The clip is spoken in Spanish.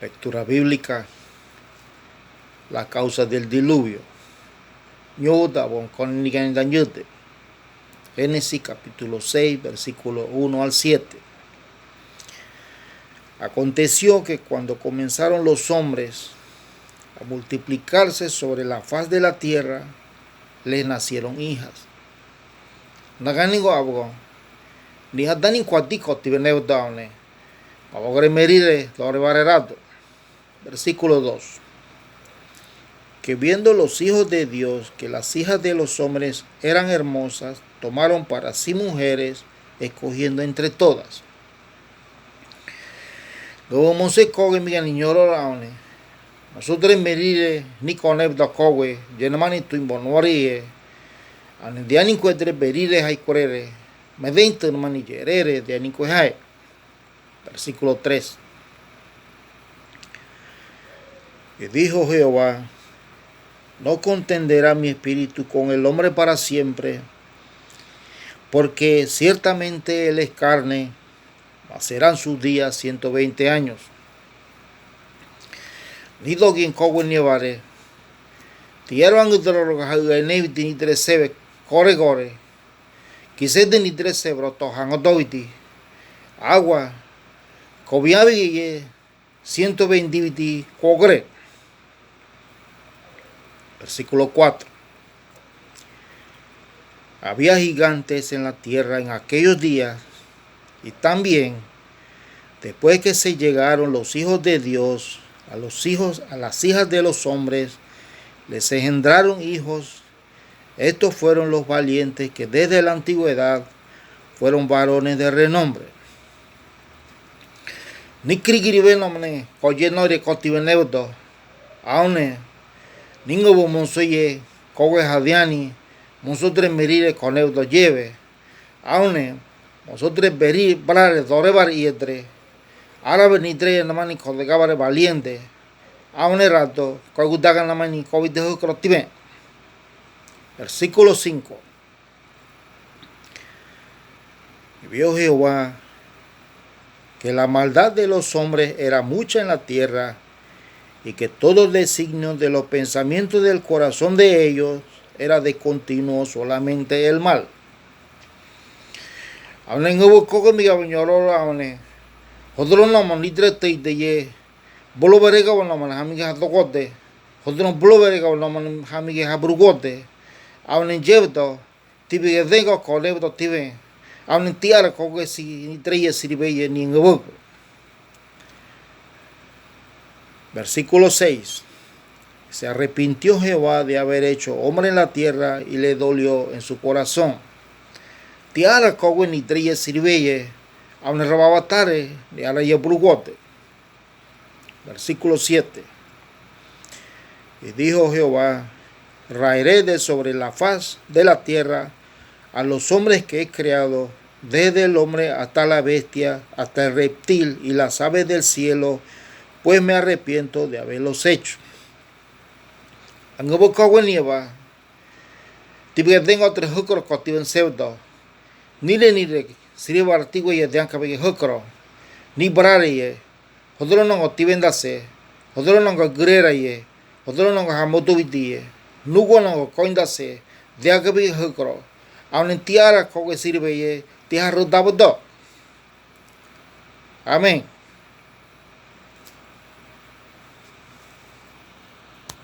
Lectura bíblica, la causa del diluvio. Génesis capítulo 6, versículo 1 al 7. Aconteció que cuando comenzaron los hombres a multiplicarse sobre la faz de la tierra, les nacieron hijas. Versículo 2. Que viendo los hijos de Dios que las hijas de los hombres eran hermosas, tomaron para sí mujeres, escogiendo entre todas. Luego Mosé coge mi niñoro raone. Nosotros merire ni coneb da cowe, yenamani tu imbonorie. Andiani encuentre berire hay corere. Me dente no manillerere de anicuejai. Versículo 3. Y dijo Jehová: no contenderá mi espíritu con el hombre para siempre, porque ciertamente él es carne, mas serán sus días 120 años. Ni dogin kowen nievare, tierra angudro neviti ni tresebe, gore, quise de ni tresebro tojan odoiti, agua, cobiabi 120 cogre. Versículo 4. Había gigantes en la tierra en aquellos días, y también después que se llegaron los hijos de Dios a las hijas de los hombres, les engendraron hijos. Estos fueron los valientes que desde la antigüedad fueron varones de renombre. Ni krigiribenomne koyenore kotibeneudo aune ningo monsoye kowe hadiani monsotre merire koneudo lleve aune monsotre beri brare dorebar yedre árabe nitre namani kodegabare valiente aune rato kogudaga namani kovidejo krotibe. Versículo 5. Y vio Jehová que la maldad de los hombres era mucha en la tierra, y que todo designio de los pensamientos del corazón de ellos era de continuo solamente el mal. Aune ngubu kogo mi gabuñoro aune hodro no monitre te de bolo berega no man hamige hatogote hodro bolo berega no man hamige habrugote aune jebdo tibe dengo kolebdo tibe aune tiara kogo si nitre siribeye ni ngubu. Versículo 6. Se arrepintió Jehová de haber hecho hombre en la tierra y le dolió en su corazón. Tiara kogo ni treye sirveye, aune robabatare, ni ara yebrugote. Versículo 7. Y dijo Jehová: raeré de sobre la faz de la tierra a los hombres que he creado, desde el hombre hasta la bestia, hasta el reptil y las aves del cielo, pues me arrepiento de haberlos hecho. Angobo kowen nieva, tibe tengo otro hukro kotiben pseudo, nire, siriba artigo ye de ankabe hukro, ni brare ye, hodro no tiben dase, hodro no grera ye, hodro no hamotu vidie, nugo no coindase, de ankabe hukro, aun tiara kowe sirbe ye, tiara dabodo. Amén.